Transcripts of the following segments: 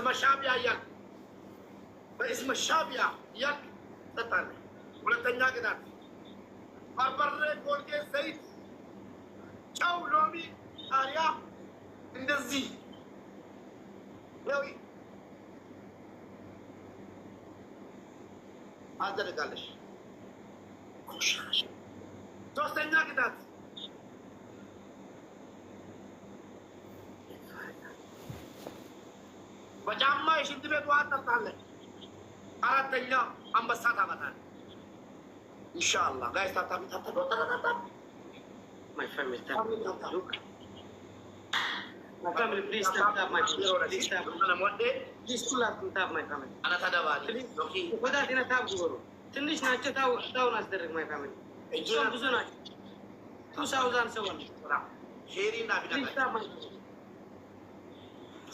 በስመ ሻቢያ እያልክ በስመ ሻቢያ እያልክ ትጠጣለህ። ሁለተኛ ቅጣት በርበሬ፣ ኮልጌት፣ ዘይት፣ ጨው፣ ሎሚ፣ ቃሪያ እንደዚህ ነው አዘደጋለሽ። ሶስተኛ ቅጣት በጫማ የሽንት ቤት ውሃ ጠጣለህ። አራተኛ አንበሳ ታመጣለህ። ኢንሻአላህ ጋይስ ታታቢ My family tap. Look. My family, please tap my family. Please tap. Please pull up and tap my family. Ana tadabali. Without in a tap guru. ትንሽ ናቸው ታውን አስደረግ my family. እጆን ብዙ ናቸው 2007 ሼሪና ቢዳ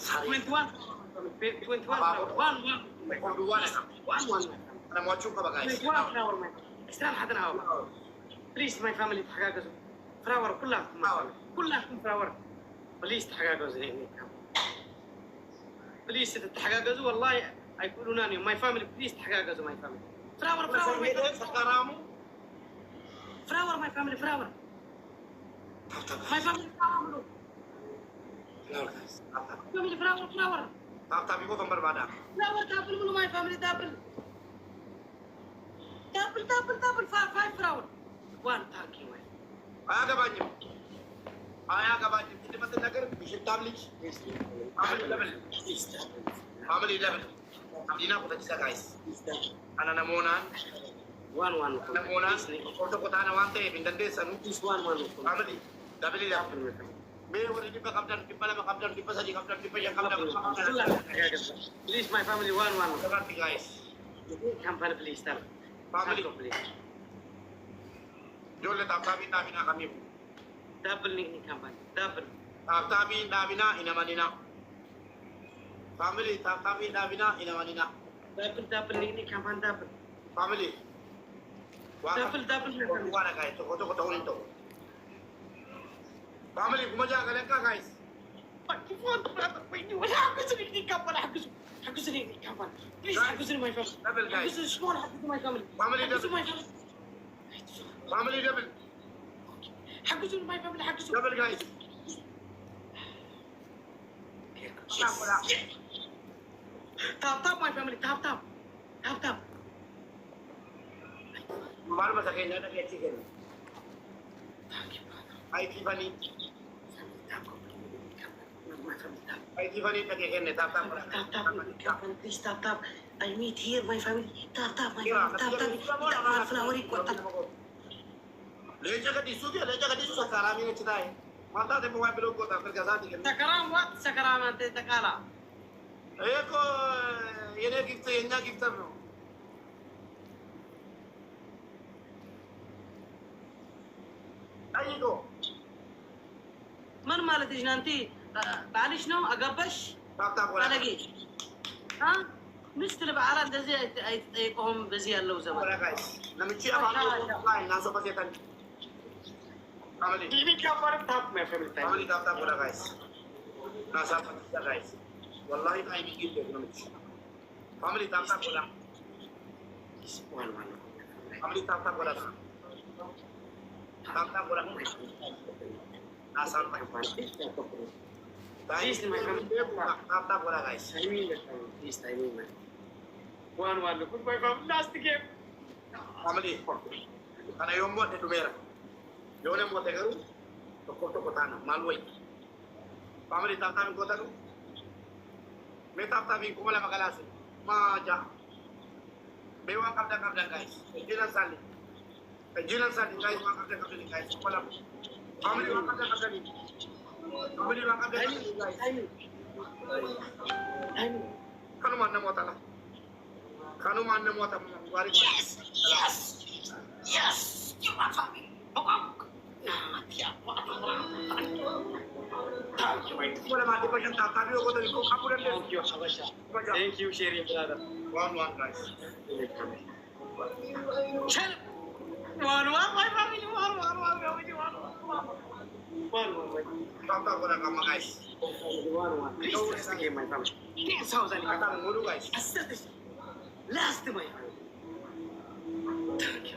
21 انا ما اشوفها بقى استنى حدنا هوا بليز ماي فاميلي تحققوا فراور كلها فراور بليز تحققوا زين بليز تحققوا والله يقولون اني ماي فاميلي بليز تحققوا ماي فاميلي فراور ماي فاميلي فراور ماي فاميلي فراور tapi gua gambar pada فراور دبل منو ماي فاميلي دبل five فراور one thank you አያገባኝም እንድመት ነገር ሽታም ልጅ አምል ለብል አምዲና ቁጥጭ ጋይስ አና ነሞናን one ነሞናን ኦርቶ ቆታና ዋንቴ ቢንደንዴ ሰኑ this one አምል ደብል ያፍል me wori di bakabdan di bala bakabdan di pasadi kabdan di payan kabdan please my family one guys company please tell family please jolle tabi na kami double ni company double tabi na inamanina family tabi na inamanina double ni company double family double wana guys to tawin to family kumaja kaleka guys حقزني كمان please حقزني my family double guys حقزني شلون حقزني my family family double حقزني my family حقزني double guys tap my family tap mal masakin na kaya chicken ay Tiffany ay Tiffany tagihin tap please tap I meet here my family tap my family tap flower ikut leja ka disu sa karami na chita hai mata de mo bilog ko ta fir gaza dikin sakaram ante takala eko yene gift no ayigo من مالتي جنانتي بعلي شنو اقبش بالاقي ها مستر بعرا እንደዚህ አይቆም በዚህ ያለው ዘመን guys namchi aba na so pasetan family TV का पर tap my family time family tap bola guys na sa pasetan guys wallahi kai mi gil de namchi family tap bola one family tap bola asal my family please my family tap bola guys please time man one look my family last game family ana yombo de tumera yone mo te garu to tana malwai family tap ko taru me tap mi kumala magalasi ma ja bewa kabda guys jinan sali guys ma kabda guys kumala family ma kabda ni family ma kabda guys kanu manna mo tala wari yes you are family wala mati pa siyang tatabi ko to ko kapulan din thank you sharing brother one guys chal one my family one ታፕታፕ ጎዳ ካማ ጋይስ Last game, my family. 10,000. አታም ሙሉ ጋይስ Last, my family.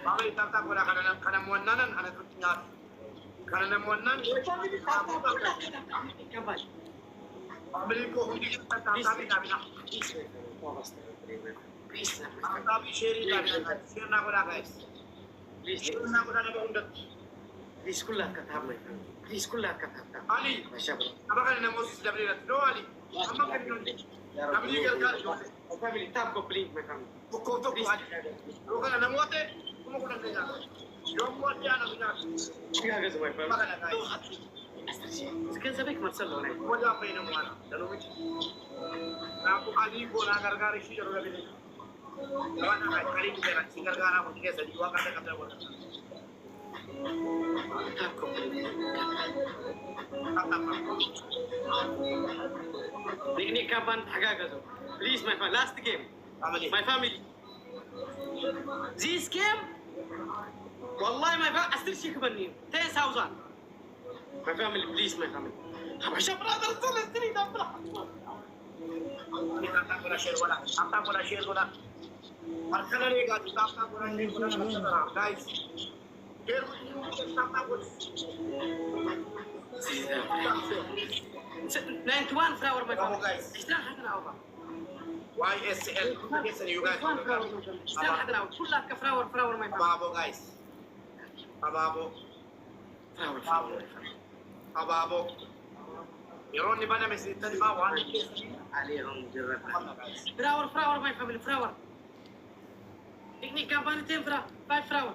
ፋሚሊ ታፕታፕ ጎዳ ካነ ሞናናን አነ ትኛ ካነ ሞናን ፋሚሊ ኮ ሁንዲ ታፕታፕ ታቢና ታፕታፕ ሼሪ ታቢና ሼር ና ጎዳ ጋይስ ሼር ና ጎዳ ነው እንደት Please, kulla katab, my family. Please, kulla katab. Ali, abang kan emosi sudah beri no Ali. Abang kan nanti. Kami kerja. My family, tap complete, my family. Kau tu kau ada. Kau kan ada muat eh, kamu kau nak kerja. Jom muat dia nak kerja. Tiga guys, my family. Abang kan guys. Sekian sampai ke Marcelo, nih. Kau jangan main muat. Lalu macam. Aku Ali kau nak kerja isi jarum lagi. Kawan nak kali kita nak tinggal kerja nak mungkin saya dua kata kata boleh. Tap complete. Ini kapan agak guys? Please, my family. Last game. My family. This game. Wallahi, my family. Asal sih kebenin. 10,000. My family, please, my family. Habisnya brother, salah sini dah brother. Kita pura share bola. Kita pura share bola. Markana lega. Kita pura share bola. Guys. Share bola. Kita pura. 91 flower, my family. Guys. Istirahat hati nak apa? YSL. Yes, you guys. Istirahat hati nak. Kulla ke flower, my family. Ababo guys. Ababo. Flower. Ababo. Yaron ni bana mesti tadi bawa. Alihum jirah. Flower, my family. Flower. Ini kapan itu flower? 5 flower.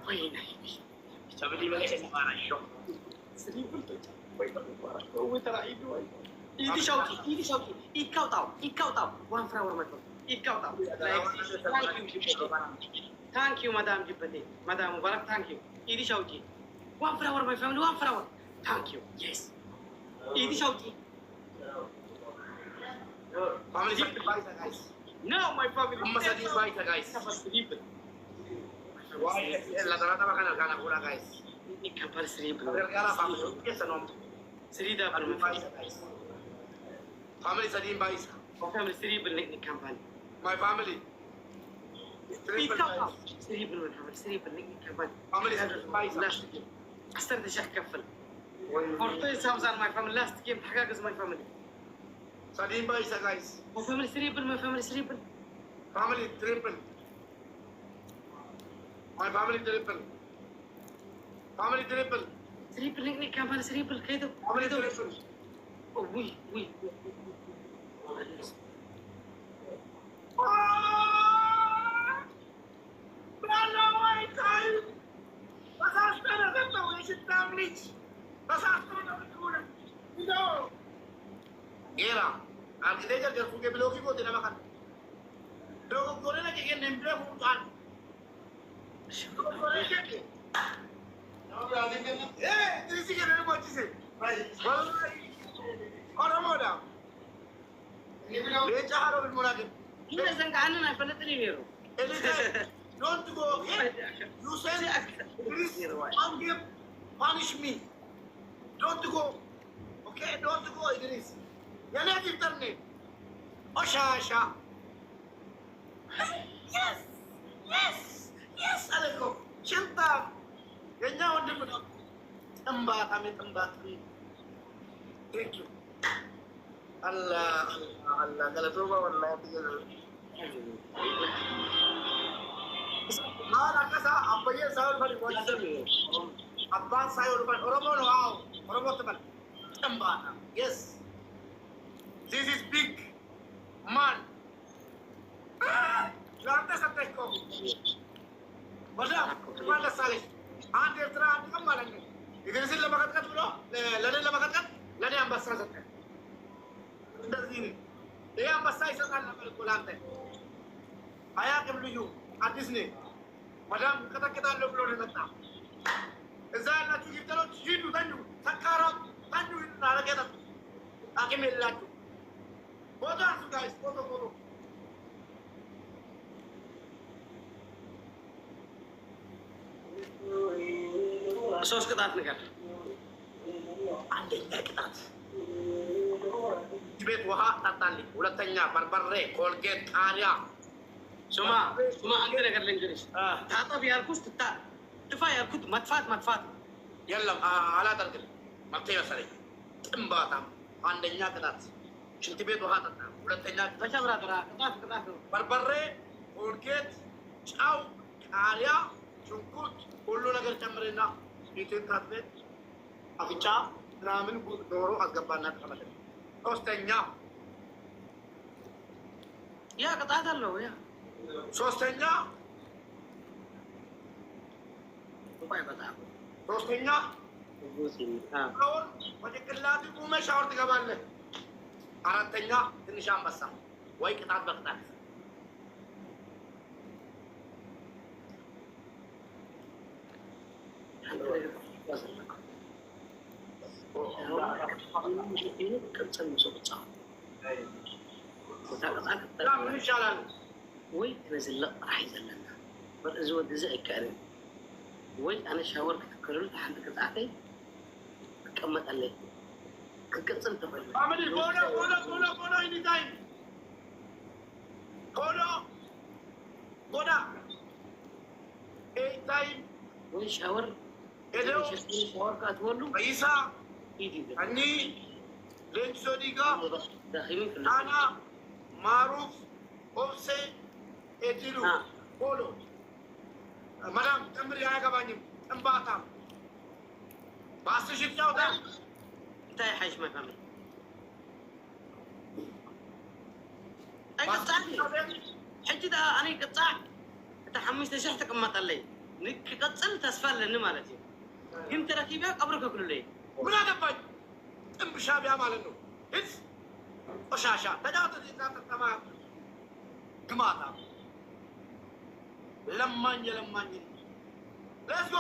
Wih, ini. Sabi di balik sa mana shock. Seribu tu. Kau terakhir itu. Ini Shauki. Ikau tahu. One flower, my family. Ikau tahu. Thank you, Madam Jibati. Madam Mubarak, thank you. Ini Shauki. One flower, my family. One flower. Thank you. Yes. Ini Shauki. Family sa baisa guys. No, my family. Amma sa di baisa guys. Seribu. YSL rata-rata makan algana pula guys. Ini kapan seribu? Algana family. Yes nom. Seribu apa? Baisa guys. Family sa di baisa. My family seribu ni kapan? My family. Ikau seribu my family. Seribu ni kapan? Family sa di baisa. Last game. Astrid Shah kafal. For 10,000 my family. Last game. Hagagas my family. Sa di baisa guys. My family seribu. Family triple. My family triple. Seribu ni kapan? Seribu kayak tu. Family triple. Oh, wih. Era, architecture dia fuge bloki ko tidak makan. Dogo kore na kaya nembre hutan. Ini sih kan ada macam ni. Orang mana? Dia caharo bin munafik. Ini zangkanan apa nanti ni biru? Don't go again. You said please don't punish me. Don't go. Okay, don't go, Idris. Yana kita ni. Asha. Yes, aleko. Cinta. Kanya udah betul. Tembat. Thank you. Allah. Kalau tu bawa Allah tiga. Mana kasa apa ya saya balik buat sini. Abang saya orang Oromo teman. Tembat. Yes. This is big man. Lantas sampai kau. Macam mana salih? Anda terang ni kemana ni? Ini sih lama kat bro. Lada ambas sahaja. Dari sini. Dia ambas saya sekarang nak kulantai. Ayah kembali artis ni. Macam kata kita belum datang. Ezal nak cuci terus hidu tanju. Sekarang tanju itu nak kita. Akan melaju. Foto guys, foto. Sos ketat nih kan? አንደኛ ቅጣት ቤት ውሃ ጠጣልኝ። ሁለተኛ በርበሬ፣ ኮልጌት፣ ቃሪያ። ስማ አንድ ነገር ልንገርሽ። ታጠብ ያልኩት ትፋ ያልኩት መጥፋት የለም አላደርግም። መብቴ መሰለኝ። ጥንባታም አንደኛ ቅጣት ሽንት ቤት ውሃ ጠጣ። ሁለተኛ ቅጣት በርበሬ፣ ኮልጌት፣ ጨው፣ ቃሪያ፣ ሽንኩርት ሁሉ ነገር ጨምሬና ፊትን ታጥቤት አፍንጫ ምናምን ዶሮ አስገባና ተቀመጠ። ሶስተኛ ያ ቅጣት አለው። ያ ሶስተኛ አሁን በጭንቅላት ቁመ ሻወር ትገባለህ። አራተኛ ትንሽ አንበሳ ወይ ቅጣት በቅጣት ምን ይሻላል? ወይ ትነዝለቅ ራح يዘለና በእዚ ወዲ እዚ አይከአልን ወይ ኣነ ሻወር ክትከለሉ ሓንቲ ቅጣተይ ትቀመጠለይ ክቅፅል ተፈል አመዲ ጎዳ ኢኒታይም ጎዳ ኤታይም ወይ ሻወር ሻወር ካትወሉ ይሳ አኒ ሌንሶዲጋ አና ማሩፍ ኦብሴ ኤቲሉ ፖሎ ማዳም ጨምር አያገባኝም። ጥንባታ በአስር ሺህ ጫውታ እንታይ ሓይሽ መፋሚ ኣይቅፃዕ ሕጂ ዳ ኣነ ቅፃዕ እታ 5,000 ትቅመጠለይ ክቅፅል ተስፋ ኣለኒ ማለት እዩ። ግን ተረኪብያ ቀብሪ ከክሉለይ ምን አገባኝ? ጥንብ ሻቢያ ማለት ነው። ህዝ ቆሻሻ ተጫውተማ ግማታ ለማኝ ሌትስ ጎ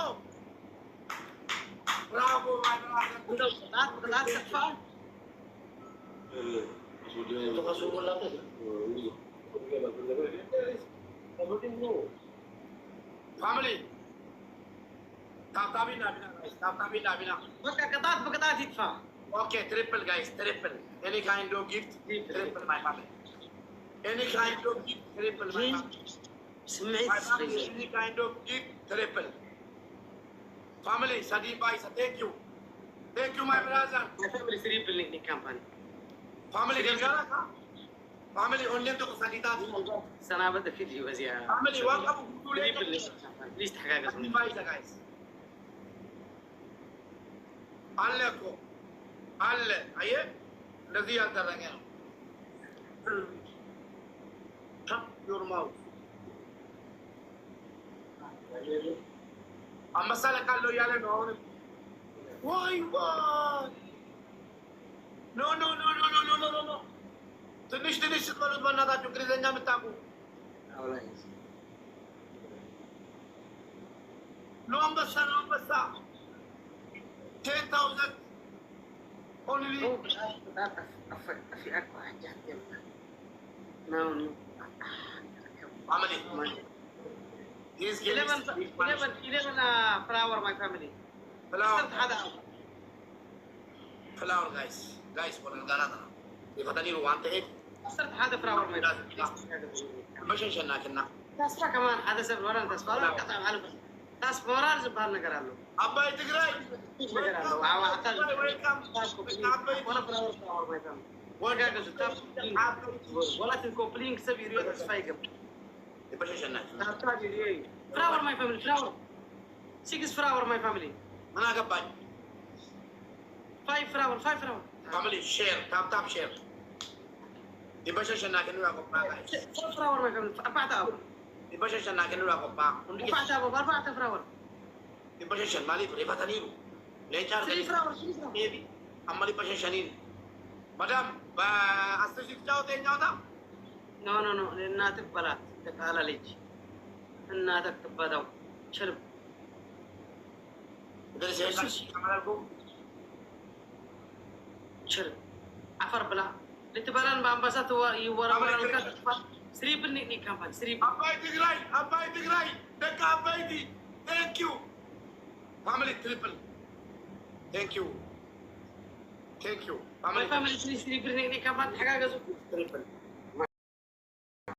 ብራቮ እንደው ቅጣት ተስፋ ፋሚሊ ታብታቢና ቢና በቃ ቅጣት በቅጣት ይጥፋ። ኦኬ ትሪፕል ጋይስ ትሪፕል ኤኒ ካይንድ ኦፍ ጊፍት ትሪፕል ማይ ፋሚሊ ኤኒ ካይንድ ኦፍ ጊፍት ትሪፕል ማይ ፋሚሊ ስምዒት ኤኒ ካይንድ ኦፍ ጊፍት ትሪፕል ፋሚሊ ሰዲ ባይ ቴንክ ዩ ማይ ብራዘር ፋሚሊ ትሪፕል ኒክ ካምፓኒ ፋሚሊ ገንዘራ ፋሚሊ ኦንላይን ተቆ ሰዲታ ሰናበተ ፊልም በዚያ ፋሚሊ ዋቀቡ ትሪፕል ኒክ ፕሊዝ ተሐጋገሱ ባይ ጋይስ አለ እኮ አለ አየህ፣ እንደዚህ ያልተደረገ ነው። ዮርማው አንበሳ ለቃለሁ እያለ ነው አሁንም። ወይ ኖ ትንሽ ስትበሉት በእናታችሁ እንግሊዝኛ የምታውቁ ነው። አንበሳ 10,000 only. في أكو حاجات جميلة. نعم. Family. He's 11 flower my family. Flower guys ولا القناة يفتني له وانت هيك. صرت هذا flower my family. مش نشنا كنا. تسمع كمان هذا سبب ورا تسمع قطع على تاس مورال زبال نقر له أباي تقرأي نقر له وعطل ولا كذا ولا تكوبلينج سبي رياض سفايقم يبقى شنو فلاور ماي فاميلي فلاور 6 فلاور ماي فاميلي أنا قبل 5 فلاور فاميلي شير تاب شير يبقى شنو كنو يقوم معك 4 فلاور ماي فاميلي 4 يبقى شنو كنو يقوم معك 4 فلاور يبقى شنو مالي يفتني له ليه شهر 3 فلاور بيبي أما يبقى شنو مدام بأستشفى جاو تيجاوتا نو لأناتك بلات تقال ليج እናተክ ትበታው ችልም ችልም አፈር ብላ ልትበላን በአንበሳ ይወረወራል። ስሪብል ኒክ ካምፓኒ ስሪብል አባይ ትግራይ ደጋ አባይቲ ቴንክ ዩ ፋሚሊ ትሪፕል ቴንክ ዩ ثانك يو ما فاهم الفلوس اللي برني كمان حاجه جزء